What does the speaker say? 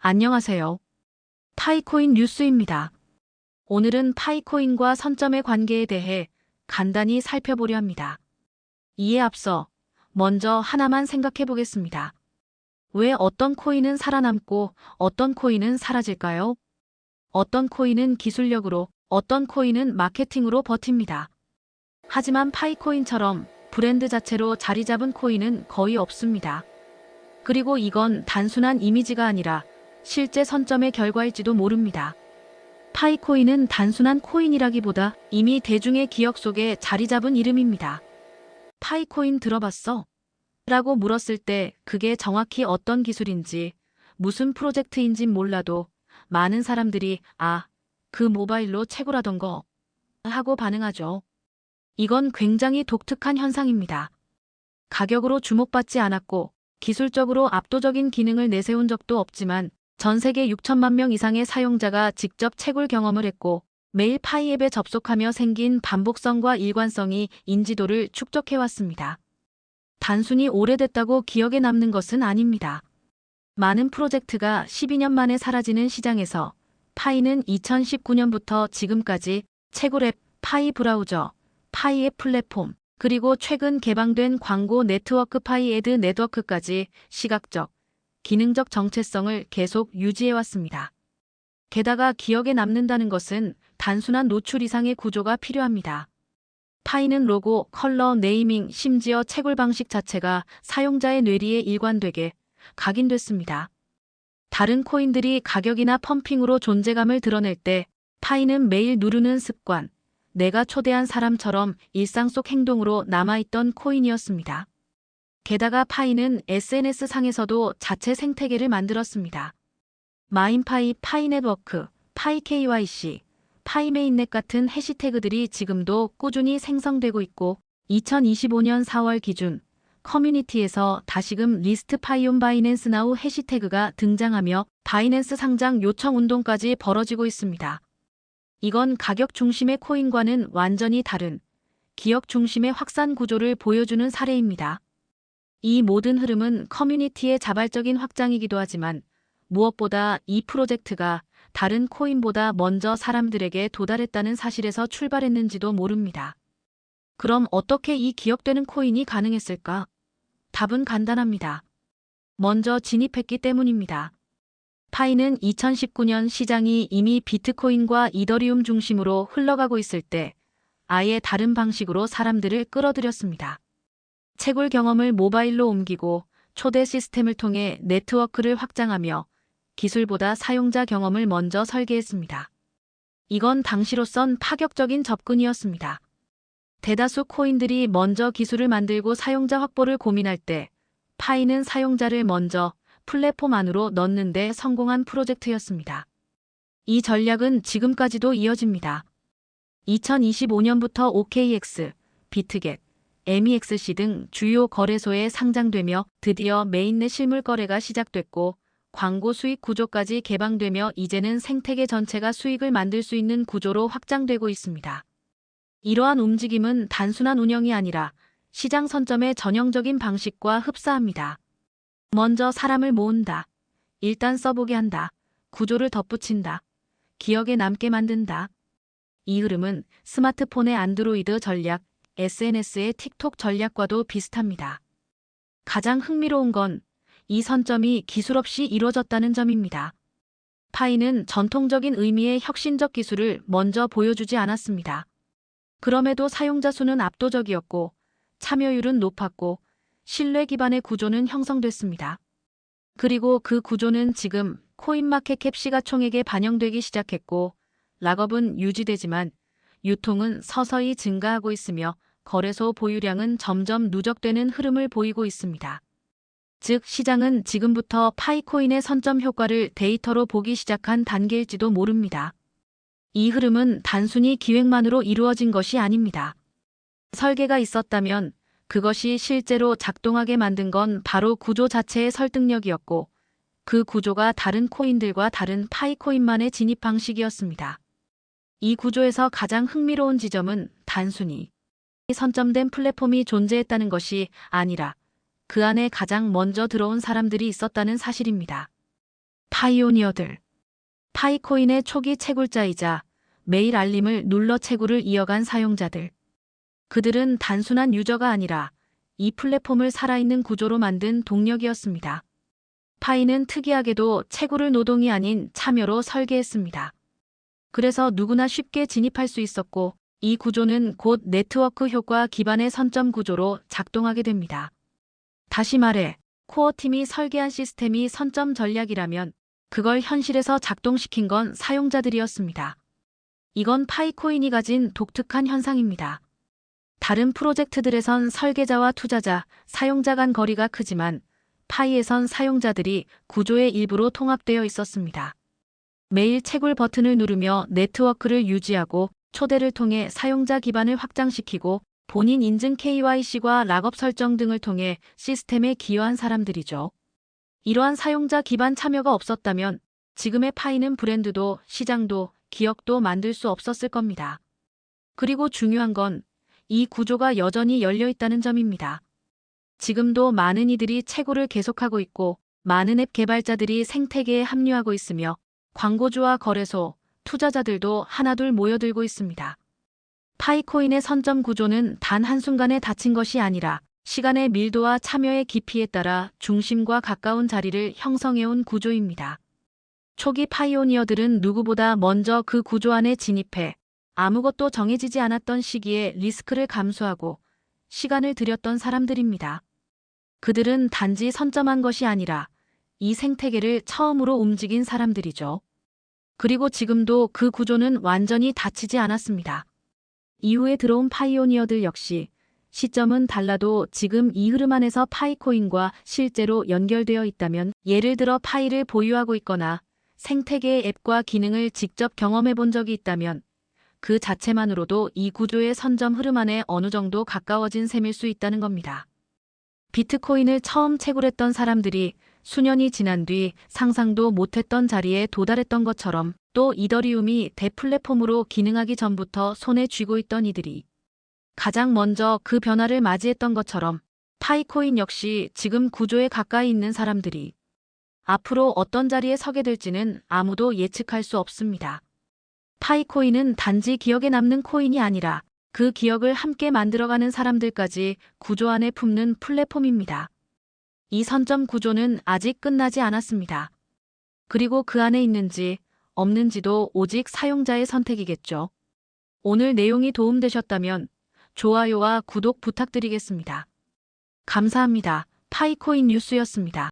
안녕하세요. 파이코인 뉴스입니다. 오늘은 파이코인과 선점의 관계에 대해 간단히 살펴보려 합니다. 이에 앞서 먼저 하나만 생각해 보겠습니다. 왜 어떤 코인은 살아남고 어떤 코인은 사라질까요? 어떤 코인은 기술력으로, 어떤 코인은 마케팅으로 버팁니다. 하지만 파이코인처럼 브랜드 자체로 자리 잡은 코인은 거의 없습니다. 그리고 이건 단순한 이미지가 아니라 실제 선점의 결과일지도 모릅니다. 파이코인은 단순한 코인이라기보다 이미 대중의 기억 속에 자리 잡은 이름입니다. 파이코인 들어봤어? 라고 물었을 때 그게 정확히 어떤 기술인지, 무슨 프로젝트인진 몰라도 많은 사람들이 그 모바일로 채굴하던 거 하고 반응하죠. 이건 굉장히 독특한 현상입니다. 가격으로 주목받지 않았고 기술적으로 압도적인 기능을 내세운 적도 없지만 전 세계 6천만 명 이상의 사용자가 직접 채굴 경험을 했고 매일 파이앱에 접속하며 생긴 반복성과 일관성이 인지도를 축적해왔습니다. 단순히 오래됐다고 기억에 남는 것은 아닙니다. 많은 프로젝트가 12년 만에 사라지는 시장에서 파이는 2019년부터 지금까지 채굴 앱, 파이 브라우저, 파이 앱 플랫폼, 그리고 최근 개방된 광고 네트워크 파이 애드 네트워크까지 시각적, 기능적 정체성을 계속 유지해왔습니다. 게다가 기억에 남는다는 것은 단순한 노출 이상의 구조가 필요합니다. 파이는 로고, 컬러, 네이밍, 심지어 채굴 방식 자체가 사용자의 뇌리에 일관되게 각인됐습니다. 다른 코인들이 가격이나 펌핑으로 존재감을 드러낼 때 파이는 매일 누르는 습관, 내가 초대한 사람처럼 일상 속 행동으로 남아있던 코인이었습니다. 게다가 파이는 SNS상에서도 자체 생태계를 만들었습니다. 마인파이, 파이네트워크, 파이KYC, 파이메인넷 같은 해시태그들이 지금도 꾸준히 생성되고 있고 2025년 4월 기준 커뮤니티에서 다시금 리스트 파이온 바이낸스 나우 해시태그가 등장하며 바이낸스 상장 요청 운동까지 벌어지고 있습니다. 이건 가격 중심의 코인과는 완전히 다른 기억 중심의 확산 구조를 보여주는 사례입니다. 이 모든 흐름은 커뮤니티의 자발적인 확장이기도 하지만 무엇보다 이 프로젝트가 다른 코인보다 먼저 사람들에게 도달했다는 사실에서 출발했는지도 모릅니다. 그럼 어떻게 이 기억되는 코인이 가능했을까? 답은 간단합니다. 먼저 진입했기 때문입니다. 파이는 2019년 시장이 이미 비트코인과 이더리움 중심으로 흘러가고 있을 때 아예 다른 방식으로 사람들을 끌어들였습니다. 채굴 경험을 모바일로 옮기고 초대 시스템을 통해 네트워크를 확장하며 기술보다 사용자 경험을 먼저 설계했습니다. 이건 당시로선 파격적인 접근이었습니다. 대다수 코인들이 먼저 기술을 만들고 사용자 확보를 고민할 때 파이는 사용자를 먼저 플랫폼 안으로 넣는 데 성공한 프로젝트였습니다. 이 전략은 지금까지도 이어집니다. 2025년부터 OKX, 비트겟, MEXC 등 주요 거래소에 상장되며 드디어 메인넷 실물 거래가 시작됐고 광고 수익 구조까지 개방되며 이제는 생태계 전체가 수익을 만들 수 있는 구조로 확장되고 있습니다. 이러한 움직임은 단순한 운영이 아니라 시장 선점의 전형적인 방식과 흡사합니다. 먼저 사람을 모은다. 일단 써보게 한다. 구조를 덧붙인다. 기억에 남게 만든다. 이 흐름은 스마트폰의 안드로이드 전략, SNS의 틱톡 전략과도 비슷합니다. 가장 흥미로운 건 이 선점이 기술 없이 이루어졌다는 점입니다. 파이는 전통적인 의미의 혁신적 기술을 먼저 보여주지 않았습니다. 그럼에도 사용자 수는 압도적이었고 참여율은 높았고 신뢰 기반의 구조는 형성됐습니다. 그리고 그 구조는 지금 코인마켓캡 시가총액에 반영되기 시작했고 락업은 유지되지만 유통은 서서히 증가하고 있으며 거래소 보유량은 점점 누적되는 흐름을 보이고 있습니다. 즉 시장은 지금부터 파이코인의 선점 효과를 데이터로 보기 시작한 단계일지도 모릅니다. 이 흐름은 단순히 기획만으로 이루어진 것이 아닙니다. 설계가 있었다면 그것이 실제로 작동하게 만든 건 바로 구조 자체의 설득력이었고 그 구조가 다른 코인들과 다른 파이코인만의 진입 방식이었습니다. 이 구조에서 가장 흥미로운 지점은 단순히 선점된 플랫폼이 존재했다는 것이 아니라 그 안에 가장 먼저 들어온 사람들이 있었다는 사실입니다. 파이오니어들. 파이코인의 초기 채굴자이자 매일 알림을 눌러 채굴을 이어간 사용자들. 그들은 단순한 유저가 아니라 이 플랫폼을 살아있는 구조로 만든 동력이었습니다. 파이는 특이하게도 채굴을 노동이 아닌 참여로 설계했습니다. 그래서 누구나 쉽게 진입할 수 있었고, 이 구조는 곧 네트워크 효과 기반의 선점 구조로 작동하게 됩니다. 다시 말해, 코어팀이 설계한 시스템이 선점 전략이라면 그걸 현실에서 작동시킨 건 사용자들이었습니다. 이건 파이코인이 가진 독특한 현상입니다. 다른 프로젝트들에선 설계자와 투자자, 사용자 간 거리가 크지만 파이에선 사용자들이 구조의 일부로 통합되어 있었습니다. 매일 채굴 버튼을 누르며 네트워크를 유지하고 초대를 통해 사용자 기반을 확장시키고 본인 인증 KYC과 락업 설정 등을 통해 시스템에 기여한 사람들이죠. 이러한 사용자 기반 참여가 없었다면 지금의 파이는 브랜드도 시장도 기억도 만들 수 없었을 겁니다. 그리고 중요한 건 이 구조가 여전히 열려 있다는 점입니다. 지금도 많은 이들이 채굴을 계속하고 있고 많은 앱 개발자들이 생태계에 합류하고 있으며 광고주와 거래소, 투자자들도 하나둘 모여들고 있습니다. 파이코인의 선점 구조는 단 한순간에 닫힌 것이 아니라 시간의 밀도와 참여의 깊이에 따라 중심과 가까운 자리를 형성해온 구조입니다. 초기 파이오니어들은 누구보다 먼저 그 구조 안에 진입해 아무것도 정해지지 않았던 시기에 리스크를 감수하고 시간을 들였던 사람들입니다. 그들은 단지 선점한 것이 아니라 이 생태계를 처음으로 움직인 사람들이죠. 그리고 지금도 그 구조는 완전히 닫히지 않았습니다. 이후에 들어온 파이오니어들 역시 시점은 달라도 지금 이 흐름 안에서 파이코인과 실제로 연결되어 있다면, 예를 들어 파이를 보유하고 있거나 생태계의 앱과 기능을 직접 경험해 본 적이 있다면 그 자체만으로도 이 구조의 선점 흐름 안에 어느 정도 가까워진 셈일 수 있다는 겁니다. 비트코인을 처음 채굴했던 사람들이 수년이 지난 뒤 상상도 못했던 자리에 도달했던 것처럼, 또 이더리움이 대플랫폼으로 기능하기 전부터 손에 쥐고 있던 이들이 가장 먼저 그 변화를 맞이했던 것처럼 파이코인 역시 지금 구조에 가까이 있는 사람들이 앞으로 어떤 자리에 서게 될지는 아무도 예측할 수 없습니다. 파이코인은 단지 기억에 남는 코인이 아니라 그 기억을 함께 만들어가는 사람들까지 구조 안에 품는 플랫폼입니다. 이 선점 구조는 아직 끝나지 않았습니다. 그리고 그 안에 있는지 없는지도 오직 사용자의 선택이겠죠. 오늘 내용이 도움되셨다면 좋아요와 구독 부탁드리겠습니다. 감사합니다. 파이코인 뉴스였습니다.